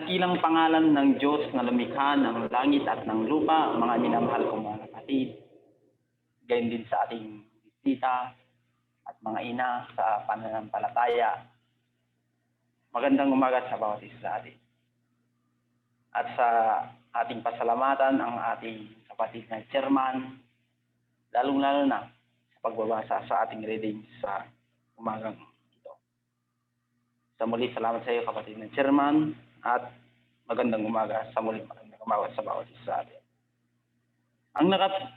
Dakilang pangalan ng Diyos na lumikha ng langit at ng lupa, mga minamahal kong mga kapatid. Gayon din sa ating bisita at mga ina sa pananampalataya. Magandang umaga sa bawat isa sa atin. At sa ating pasalamatan ang ating kapatid na chairman, lalong-lalo na sa pagbabasa sa ating reading sa umagang ito. Sa muli, salamat sa iyo kapatid na chairman at magandang umaga sa muli, magandang umaga sa bawat isa sa atin.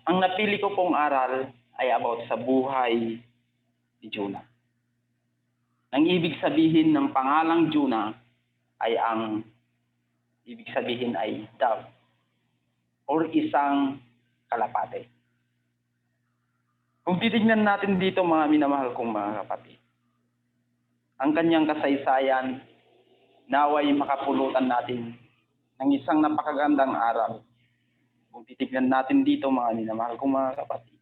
Ang napili ko pong aral ay about sa buhay ni Jonah. Ang ibig sabihin ng pangalang Jonah ay ibig sabihin ay dove or isang kalapate. Kung titignan natin dito mga minamahal kong mga kapatid, ang kanyang kasaysayan naway makapulutan natin ng isang napakagandang aral. Kung titignan natin dito mga minamahal kong mga kapatid,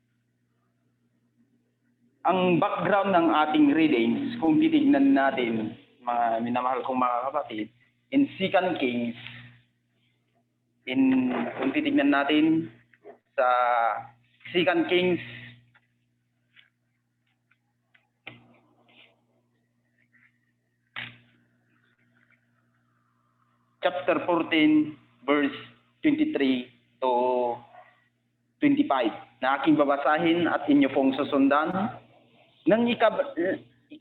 ang background ng ating readings, kung titignan natin mga minamahal kong mga kapatid, in 2 Kings, kung titignan natin sa 2 Kings chapter 14 verse 23 to 25 na aking babasahin at inyo pong susundan. Nang ika-15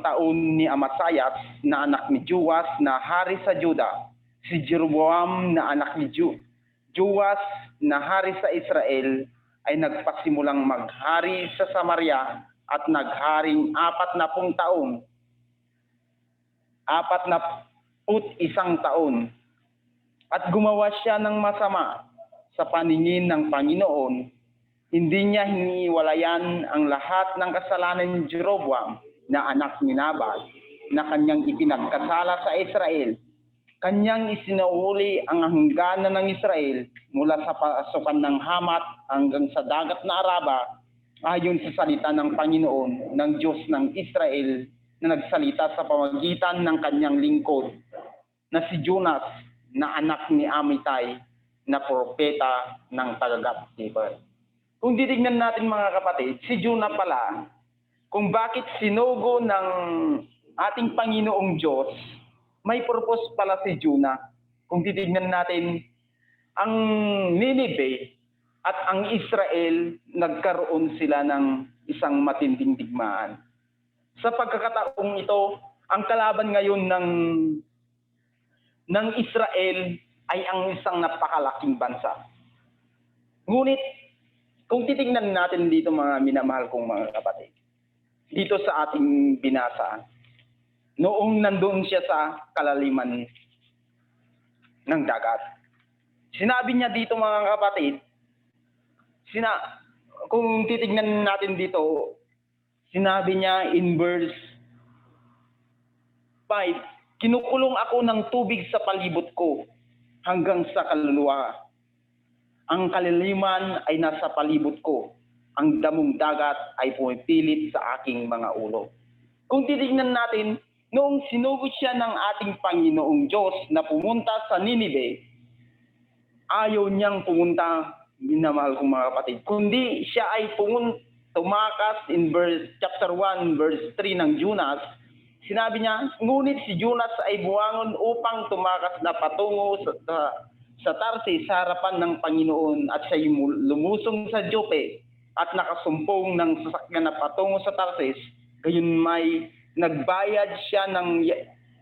taon ni Amasayas na anak ni Joas na hari sa Juda, si Jeroboam na anak ni Joas na hari sa Israel ay nagpasimulang maghari sa Samaria at nagharing 40 taon. 41 taon. At gumawa siya ng masama sa paningin ng Panginoon. Hindi niya hiniwalayan ang lahat ng kasalanan ni Jeroboam na anak ni Nabat na kanyang ipinagkasala sa Israel. Kanyang isinuuli ang hangganan ng Israel mula sa pasukan ng Hamat hanggang sa dagat na Araba, ayon sa salita ng Panginoon ng Diyos ng Israel na nagsalita sa pamagitan ng kanyang lingkod na si Jonas na anak ni Amitay na propeta ng taga-Gat-Hefer. Kung titignan natin mga kapatid, si Jonah pala, kung bakit sinugo ng ating Panginoong Diyos, may purpose pala si Jonah. Kung titignan natin, ang Nineveh at ang Israel, nagkaroon sila ng isang matinding digmaan. Sa pagkakataong ito, ang kalaban ngayon ng Israel ay ang isang napakalaking bansa. Ngunit, kung titingnan natin dito mga minamahal kong mga kapatid, dito sa ating binasa, noong nandoon siya sa kalaliman ng dagat, sinabi niya dito mga kapatid, kung titingnan natin dito, sinabi niya in verse 5, kinukulong ako ng tubig sa palibot ko hanggang sa kaluluwa. Ang kalaliman ay nasa palibot ko. Ang damong dagat ay pumipilit sa aking mga ulo. Kung titignan natin, noong sinugo siya ng ating Panginoong Diyos na pumunta sa Nineveh, ayaw niyang pumunta, minamahal kong mga kapatid, kundi siya ay tumakas in chapter 1, verse 3 ng Jonas. Sinabi niya, ngunit si Jonas ay buwangon upang tumakas na patungo sa Tarsis sa harapan ng Panginoon at siya lumusong sa Jope at nakasumpong ng sasakyan na patungo sa Tarsis. Gayon may nagbayad siya ng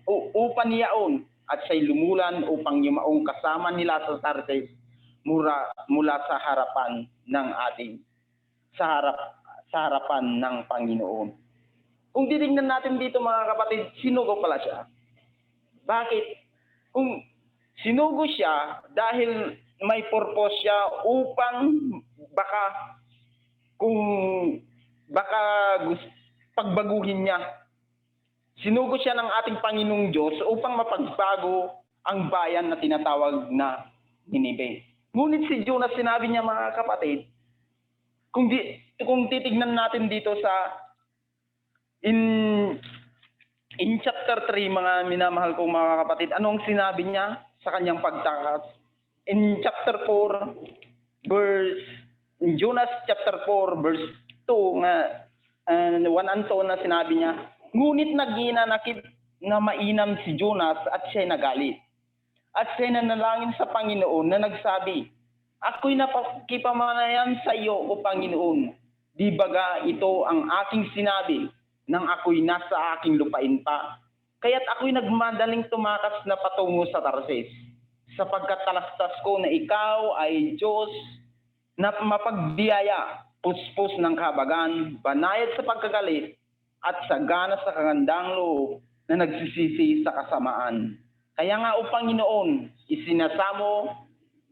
upan yaon at siya'y lumulan upang yumaong kasama nila sa Tarsis mula sa harapan ng harapan ng Panginoon. Kung titingnan natin dito mga kapatid, sinugo pala siya. Bakit? Kung sinugo siya dahil may purpose siya upang pagbaguhin niya. Sinugo siya ng ating Panginoong Diyos upang mapagbago ang bayan na tinatawag na Nineveh. Ngunit si Jonas, sinabi niya mga kapatid, kung titignan natin dito sa in In chapter 3, mga minamahal kong mga kapatid, anong sinabi niya sa kanyang pagtakas? In chapter 4, in Jonas chapter 4, verse 2, 1 and 2 na sinabi niya, ngunit naghinanakit na mainam si Jonas at siya'y nagalit. At siya'y nanalangin sa Panginoon na nagsabi, ako'y napakipamanayan sa iyo, O Panginoon. Di baga ito ang aking sinabi nang ako'y nasa aking lupain pa. Kaya't ako'y nagmadaling tumakas na patungo sa Tarsis, sapagkat talastas ko na ikaw ay Diyos na mapagbiyaya, puspos ng kahabagan, banayad sa pagkagalit, at sagana sa kagandang loob na nagsisisi sa kasamaan. Kaya nga, O Panginoon, isinasamo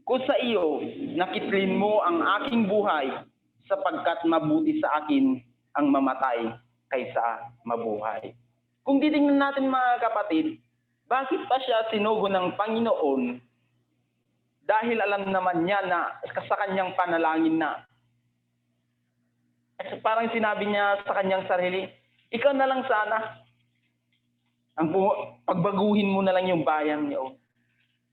ko sa iyo, nakitlin mo ang aking buhay, sapagkat mabuti sa akin ang mamatay kaysa mabuhay. Kung titingnan natin mga kapatid, bakit pa siya sinugo ng Panginoon? Dahil alam naman niya na sa kanyang panalangin na. Parang sinabi niya sa kanyang sarili, ikaw na lang sana. Pagbaguhin mo na lang yung bayan niyo.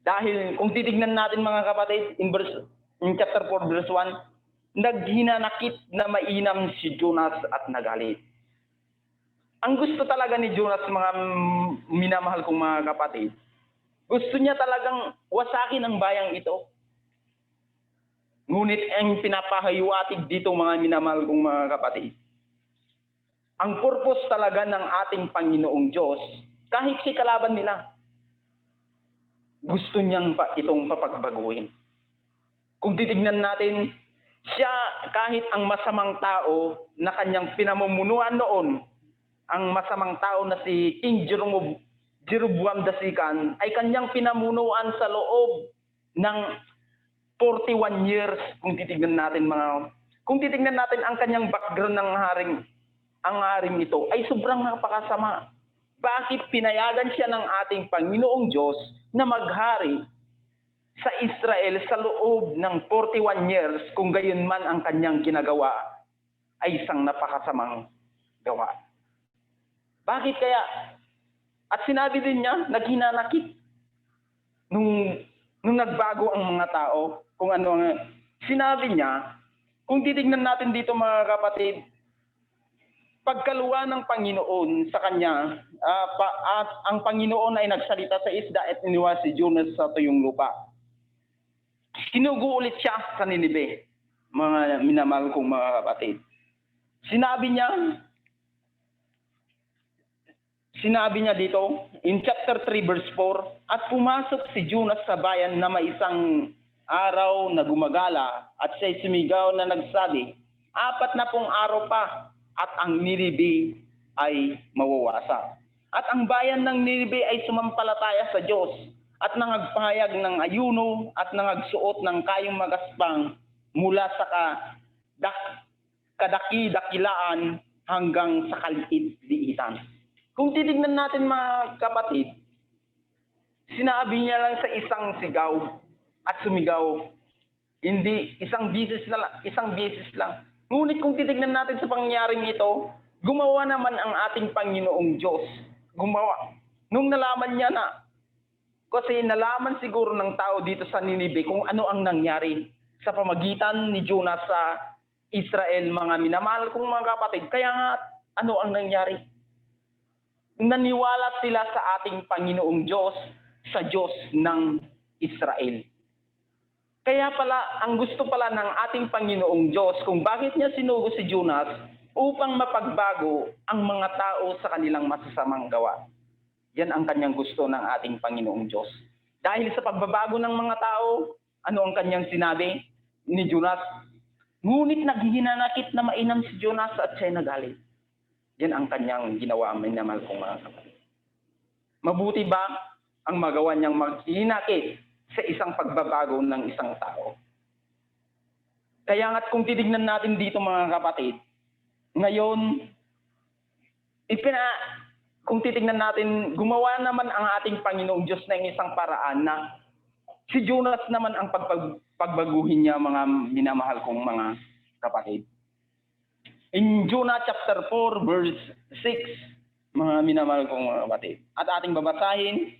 Dahil kung titignan natin mga kapatid, in chapter 4 verse 1, naghinanakit na mainam si Jonas at nagalit. Ang gusto talaga ni Jonas, mga minamahal kong mga kapatid, gusto niya talagang wasakin ang bayang ito. Ngunit ang pinapahiwatig dito, mga minamahal kong mga kapatid, ang purpose talaga ng ating Panginoong Diyos, kahit si kalaban nila, gusto niyang itong papagbaguhin. Kung titignan natin, siya kahit ang masamang tao na kanyang pinamumunuan noon, ang masamang tao na si King Jeroboam II ay kanyang pinamunuan sa loob ng 41 years. Kung titignan natin ang kanyang background ng ang haring ito ay sobrang napakasama. Bakit pinayagan siya ng ating Panginoong Diyos na maghari sa Israel sa loob ng 41 years kung gayon man ang kanyang ginagawa ay isang napakasamang gawa? Bakit kaya? At sinabi din niya, naghinanakit. Nung nagbago ang mga tao, kung ano ang sinabi niya, kung titignan natin dito mga kapatid, pagkaluwa ng Panginoon sa kanya, at ang Panginoon ay nagsalita sa isda at iniwas si Jonas sa tuyong lupa. Sinugo ulit siya sa Ninibe, mga minamahal kong mga kapatid. Sinabi niya dito, in chapter 3 verse 4, at pumasok si Jonas sa bayan na may isang araw na gumagala at siya'y sumigaw na nagsabi, 40 araw pa at ang Ninibe ay mawawasak. At ang bayan ng Ninibe ay sumampalataya sa Diyos at nangagpahayag ng ayuno at nangagsuot ng kayong magaspang mula sa kadaki-dakilaan hanggang sa kaliit-liitan. Kung titignan natin mga kapatid, sinabi niya lang sa isang sigaw at sumigaw. Hindi, isang beses lang. Ngunit kung titignan natin sa pangyayaring ito, gumawa naman ang ating Panginoong Diyos. Nung nalaman niya na, kasi nalaman siguro ng tao dito sa Ninibe kung ano ang nangyari sa pamagitan ni Jonas sa Israel, mga minamahal kong mga kapatid. Kaya nga, ano ang nangyari? Naniwala sila sa ating Panginoong Diyos, sa Diyos ng Israel. Kaya pala, ang gusto pala ng ating Panginoong Diyos, kung bakit niya sinugo si Jonas, upang mapagbago ang mga tao sa kanilang masasamang gawa. Yan ang kanyang gusto ng ating Panginoong Diyos. Dahil sa pagbabago ng mga tao, ano ang kanyang sinabi ni Jonas? Ngunit naghinanakit na mainam si Jonas at siya'y nagalit. Yan ang kanyang ginawa, minamahal kong mga kapatid. Mabuti ba ang magawa niyang maghinanakit sa isang pagbabago ng isang tao? Kaya nga't kung titignan natin dito mga kapatid, ngayon, kung titignan natin, gumawa naman ang ating Panginoong Diyos ng isang paraan na si Jonas naman ang pagbaguhin niya, mga minamahal kong mga kapatid. In Jonah chapter 4 verse 6, mga minamahal kong mga kapatid. At ating babasahin,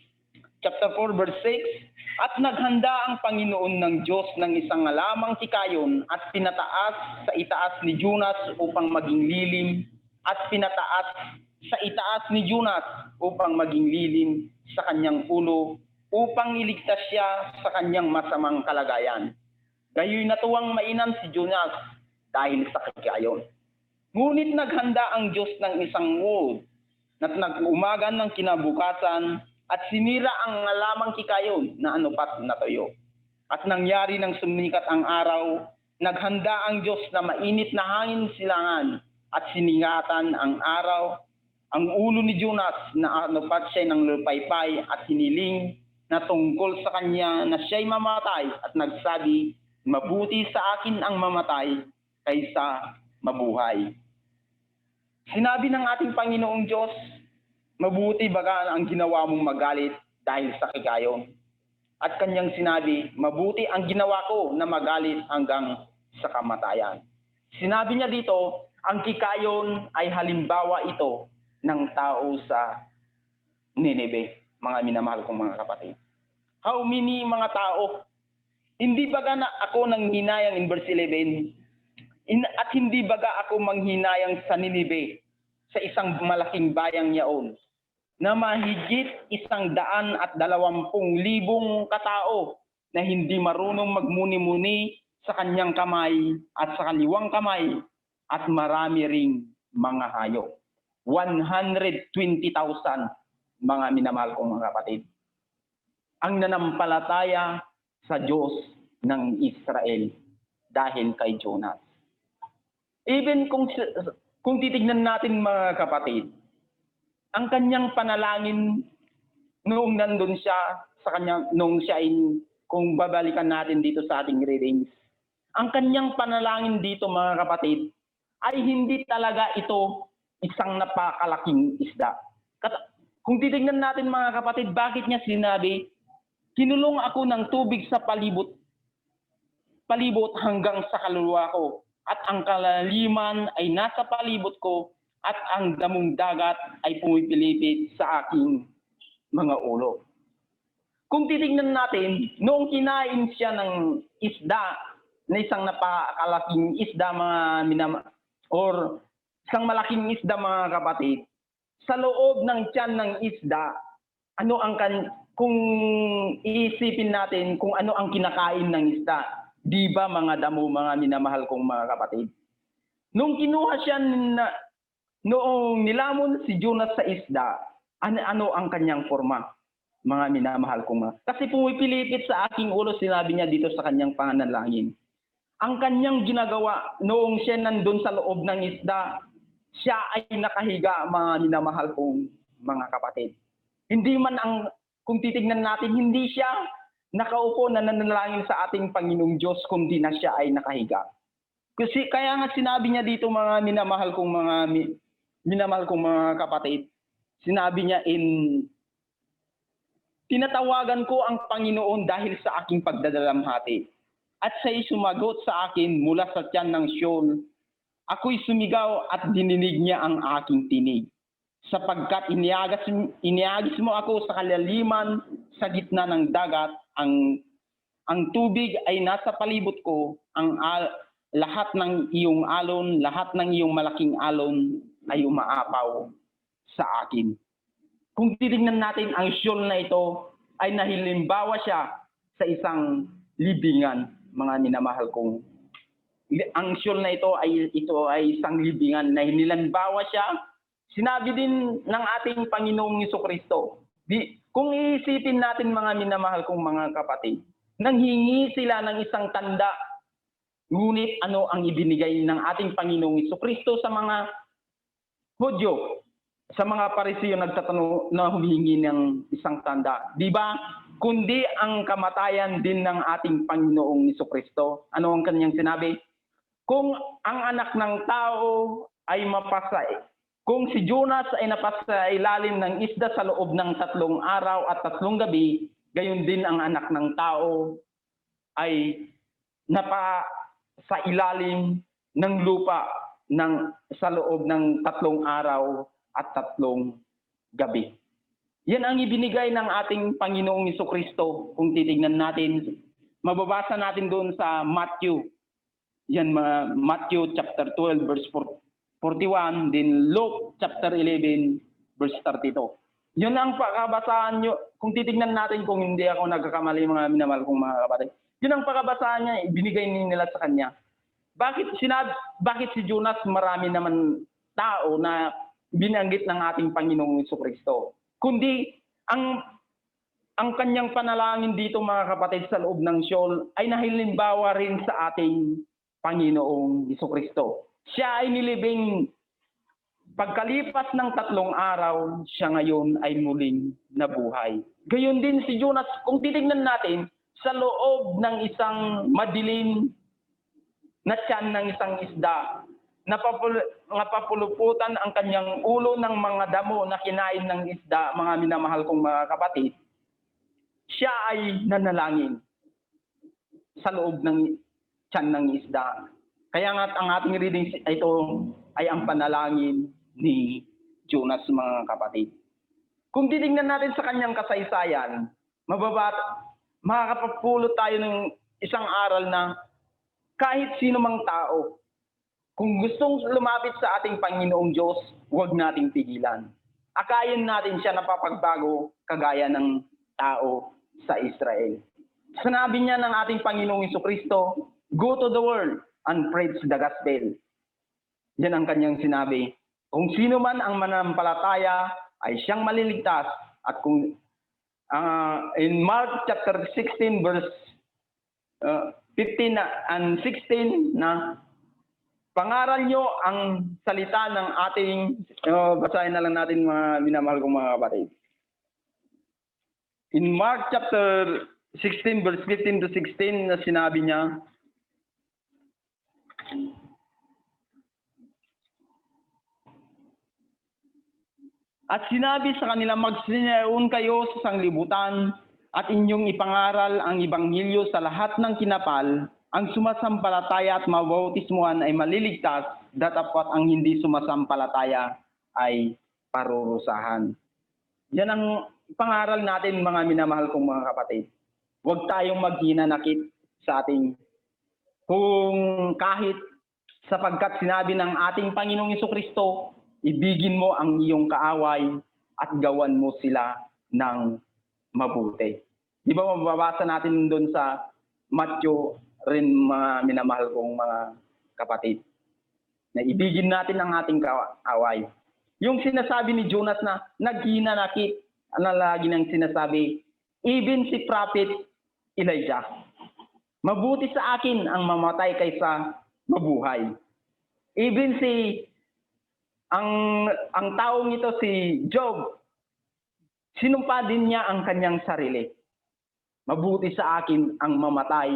chapter 4, verse 6, At naghanda ang Panginoon ng Diyos ng isang alamang tikayon at pinataas sa itaas ni Jonas upang maging lilim at pinataas sa itaas ni Jonas upang maging lilim sa kanyang ulo upang iligtas siya sa kanyang masamang kalagayan. Gayoy natuwang mainam si Jonas dahil sa tikayon. Ngunit naghanda ang Diyos ng isang wood at nag-umaga ng kinabukasan at sinira ang alamang tikayon na anupat na tuyo. At nangyari nang sumikat ang araw, naghanda ang Diyos na mainit na hangin silangan at siningatan ang araw, ang ulo ni Jonas na anupat siya ng lupaypay at hiniling na tungkol sa kanya na siya'y mamatay at nagsabi, mabuti sa akin ang mamatay kaysa mabuhay. Sinabi ng ating Panginoong Diyos, mabuti baga ang ginawa mong magalit dahil sa tikayon. At kanyang sinabi, mabuti ang ginawa ko na magalit hanggang sa kamatayan. Sinabi niya dito, ang tikayon ay halimbawa ito ng tao sa Nineve, mga minamahal kong mga kapatid. How many mga tao? Hindi baga na ako nang hinayang in verse 11, at hindi baga ako manghinayang sa Nineve, sa isang malaking bayang yaon, na mahigit 120,000 katao na hindi marunong magmuni-muni sa kanyang kamay at sa kaliwang kamay at marami ring mga hayop. 120,000 mga minamahal kong mga kapatid. Ang nanampalataya sa Diyos ng Israel dahil kay Jonas. Even kung titignan natin mga kapatid, ang kanyang panalangin noong nandun siya sa kanya, nung siya kung babalikan natin dito sa ating readings, ang kanyang panalangin dito mga kapatid ay hindi talaga ito isang napakalaking isda. Kung titignan natin mga kapatid, bakit niya sinabi, kinulong ako ng tubig sa palibot hanggang sa kaluluwa ko, at ang kalaliman ay nasa palibot ko, at ang damong dagat ay pumipilipit sa aking mga ulo. Kung titignan natin, noong kinain siya ng isda, na isang napakalaking isda or isang malaking isda mga kapatid, sa loob ng tiyan ng isda, kung iisipin natin kung ano ang kinakain ng isda, di ba mga damo, mga minamahal kong mga kapatid? Nung kinuha siya noong nilamon si Jonas sa isda, ano ang kanyang forma? Mga minamahal kong mga. Kasi pumipilipit sa aking ulo, sinabi niya dito sa kanyang pananalangin. Ang kanyang ginagawa noong siya nandun sa loob ng isda, siya ay nakahiga, mga minamahal kong mga kapatid. Hindi man kung titignan natin, hindi siya nakaupo na nanalangin sa ating Panginoong Diyos, kundi na siya ay nakahiga. Kasi kaya nga sinabi niya dito mga minamahal kong mga kapatid, sinabi niya tinatawagan ko ang Panginoon dahil sa aking pagdadalamhati. At siya'y sumagot sa akin mula sa tiyan ng Sheol. Ako'y sumigaw at dininig niya ang aking tinig. Sapagkat iniagis mo ako sa kalaliman sa gitna ng dagat, ang tubig ay nasa palibot ko, lahat ng iyong alon, lahat ng iyong malaking alon ay umaapaw sa akin. Kung titignan natin, ang Sheol na ito ay nahilimbawa siya sa isang libingan, mga minamahal kong. Ang Sheol na ito ay isang libingan na hinilimbawa siya. Sinabi din ng ating Panginoong Jesucristo. Kung iisipin natin mga minamahal kong mga kapatid, nanghingi sila ng isang tanda, ngunit ano ang ibinigay ng ating Panginoong Jesucristo sa mga Hudyo? Sa mga Parisiyo nagtatanong na humihingi ng isang tanda. Di ba? Kundi ang kamatayan din ng ating Panginoong Jesucristo. Ano ang kanyang sinabi? Kung ang anak ng tao ay mapasay, kung si Jonas ay napasa ilalim ng isda sa loob ng 3 araw at 3 gabi, gayon din ang anak ng tao ay sa ilalim ng lupa sa loob ng 3 araw at 3 gabi. Yan ang ibinigay ng ating Panginoong Jesucristo. Kung titignan natin, mababasa natin doon sa Matthew. Yan, Matthew chapter 12 verse 41, din Luke chapter 11 verse 32. Yun ang pakabasahan nyo. Kung titignan natin, kung hindi ako nagkakamali mga minamahal kong mga kapatid, yun ang pakabasahan niya, ibinigay nila sa kanya. Bakit si Jonas marami naman tao na binanggit ng ating Panginoong Jesucristo? Kundi ang kanyang panalangin dito mga kapatid sa loob ng Sheol ay nahilimbawa rin sa ating Panginoong Jesucristo. Siya ay nilibing. Pagkalipas ng 3 araw, siya ngayon ay muling nabuhay. Gayon din si Jonas, kung titignan natin, sa loob ng isang madilim na tiyan ng isang isda, napapuluputan ang kanyang ulo ng mga damo na kinain ng isda, mga minamahal kong mga kapatid, siya ay nanalangin sa loob ng tiyan ng isda. Kaya nga ang ating reading ito ay ang panalangin ni Jonas, mga kapatid. Kung titingnan natin sa kanyang kasaysayan, makakapagpulot tayo ng isang aral na kahit sino mang tao, kung gustong lumapit sa ating Panginoong Diyos, huwag nating pigilan. Akayin natin siya na papagbago kagaya ng tao sa Israel. Sinabi niya ng ating Panginoong Jesucristo, "Go to the world and preach the gospel." Yan ang kanyang sinabi. Kung sino man ang manampalataya ay siyang maliligtas. At kung in Mark chapter 16 verse 15 and 16 na pangaral nyo ang salita ng ating, basahin na lang natin mga minamahal kong mga kapatid. In Mark chapter 16 verse 15 to 16 na sinabi niya, at sinabi sa kanila, "Magsineon kayo sa sanglibutan at inyong ipangaral ang ebanghelyo sa lahat ng kinapal. Ang sumasampalataya at mabautismuhan ay maliligtas, datapwat ang hindi sumasampalataya ay parurusahan." Yan ang pangaral natin, mga minamahal kong mga kapatid. Huwag tayong maghinanakit sa ating, kung kahit sapagkat sinabi ng ating Panginoong Jesucristo, ibigin mo ang iyong kaaway at gawan mo sila ng mabuti. Di ba mababasa natin doon sa Matthew rin, mga minamahal kong mga kapatid, na ibigin natin ang ating kaaway. Yung sinasabi ni Jonas na naghinanakit, ano lagi nang sinasabi, even si Prophet Elijah, mabuti sa akin ang mamatay kaysa mabuhay. Even ang taong ito, si Job, sinumpa din niya ang kanyang sarili. Mabuti sa akin ang mamatay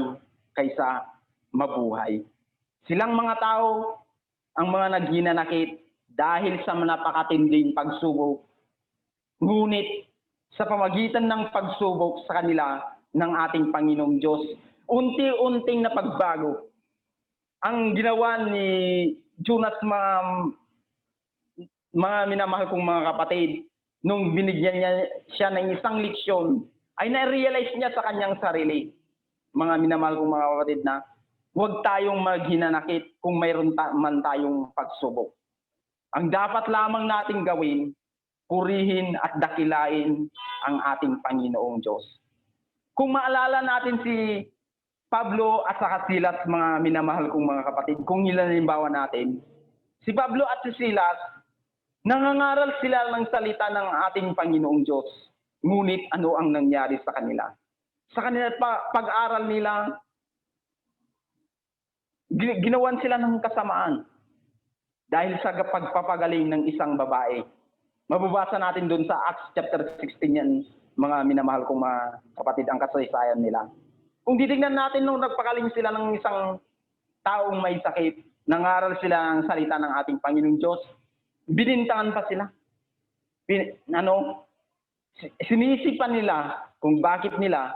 kaysa mabuhay. Silang mga tao ang mga naghinanakit dahil sa napakatinding pagsubok. Ngunit sa pamagitan ng pagsubok sa kanila ng ating Panginoong Diyos, unti-unting napagbago. Ang ginawa ni Jonas, mga minamahal kong mga kapatid, nung binigyan niya siya ng isang leksyon, ay na-realize niya sa kanyang sarili, mga minamahal kong mga kapatid, na huwag tayong maghinanakit kung mayroon man tayong pagsubok. Ang dapat lamang nating gawin, purihin at dakilain ang ating Panginoong Diyos. Kung maalala natin si Pablo at saka Silas, mga minamahal kong mga kapatid, kung ilalimbawa natin, si Pablo at si Silas, nangangaral sila ng salita ng ating Panginoong Diyos. Ngunit ano ang nangyari sa kanila? Sa kanila pag-aral nila, ginawan sila ng kasamaan dahil sa pagpapagaling ng isang babae. Mababasa natin doon sa Acts chapter 16 yan, mga minamahal kong mga kapatid, ang kasaysayan nila. Kung titignan natin nung nagpagaling sila ng isang taong may sakit, nangaral sila ng salita ng ating Panginoong Diyos, binintangan pa sila. Sinisipan nila kung bakit nila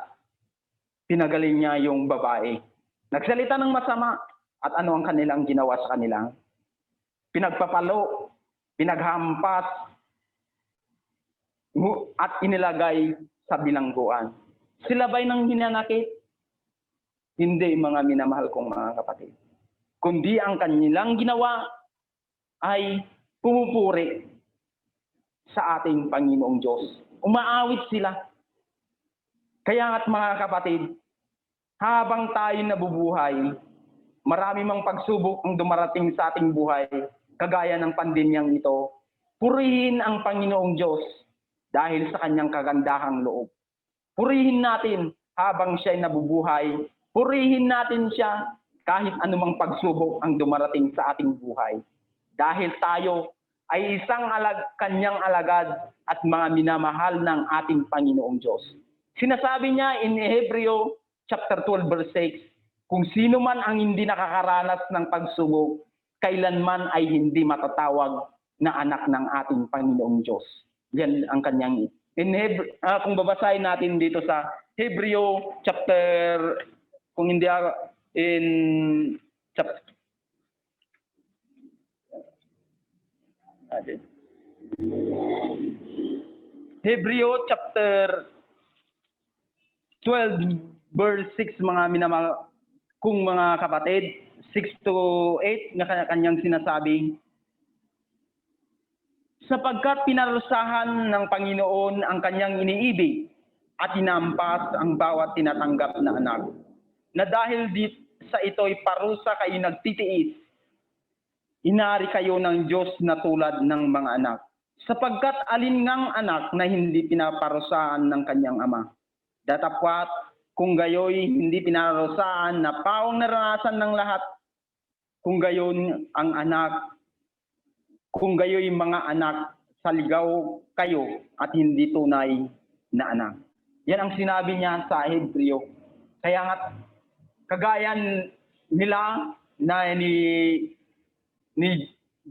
pinagaling niya yung babae. Nagsalita ng masama, at ano ang kanilang ginawa sa kanilang? Pinagpapalo, pinaghampas, at inilagay sa bilangguan. Sila ba'y nang hinanakit? Hindi, mga minamahal kong mga kapatid. Kundi ang kanilang ginawa ay pumupuri sa ating Panginoong Diyos. Umaawit sila. Kaya nga't mga kapatid, habang tayo nabubuhay, marami mang pagsubok ang dumarating sa ating buhay, kagaya ng pandemyang ito, purihin ang Panginoong Diyos dahil sa kanyang kagandahang loob. Purihin natin habang siya'y nabubuhay. Purihin natin siya kahit anumang pagsubok ang dumarating sa ating buhay. Dahil tayo ay isang kanyang alagad at mga minamahal ng ating Panginoong Diyos. Sinasabi niya in Hebreo chapter 12 verse 6, kung sino man ang hindi nakakaranas ng pagsubok, kailanman ay hindi matatawag na anak ng ating Panginoong Diyos. Yan ang kanyang kung babasahin natin dito sa Hebreo chapter, kung hindi in chapter Hebreo chapter 12 verse 6, mga minamahal kung mga kapatid, 6 to 8 na kanyang sinasabi, sapagkat pinarusahan ng Panginoon ang kanyang iniibig at inampas ang bawat tinatanggap na anak, na dahil sa ito'y parusa kayo nagtitiis, inari kayo ng Diyos na tulad ng mga anak. Sapagkat alin ngang anak na hindi pinaparusahan ng kanyang ama? Datapwat kung gayoy hindi pinaparusahan na pawang naranasan ng lahat, kung gayon ang anak, kung gayoy mga anak, saligaw kayo at hindi tunay na anak. Yan ang sinabi niya sa Hebreo. Kaya nga, kagaya nila na ni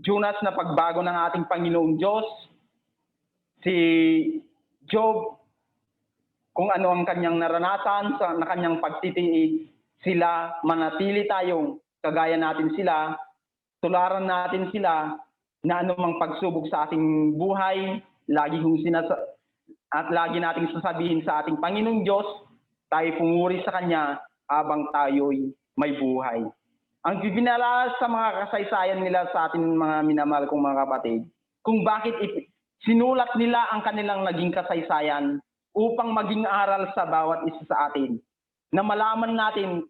Jonas na pagbago ng ating Panginoong Diyos, si Job, kung ano ang kanyang naranasan na kanyang pagtitiis, sila, manatili tayong kagaya natin sila, tularan natin sila, na anumang pagsubok sa ating buhay, lagi nating sasabihin sa ating Panginoong Diyos, tayo pumuri sa Kanya habang tayo'y may buhay. Ang bibinala sa mga kasaysayan nila sa ating mga minamahal kong mga kapatid, kung bakit sinulat nila ang kanilang naging kasaysayan upang maging aral sa bawat isa sa atin, na malaman natin,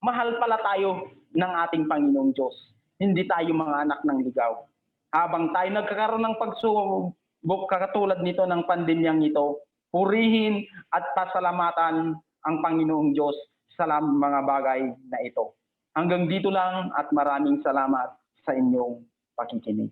mahal pala tayo ng ating Panginoong Diyos. Hindi tayo mga anak ng ligaw. Habang tayo nagkakaroon ng pagsubok katulad nito ng pandemyang ito, purihin at pasalamatan ang Panginoong Diyos sa mga bagay na ito. Hanggang dito lang at maraming salamat sa inyong pakikinig.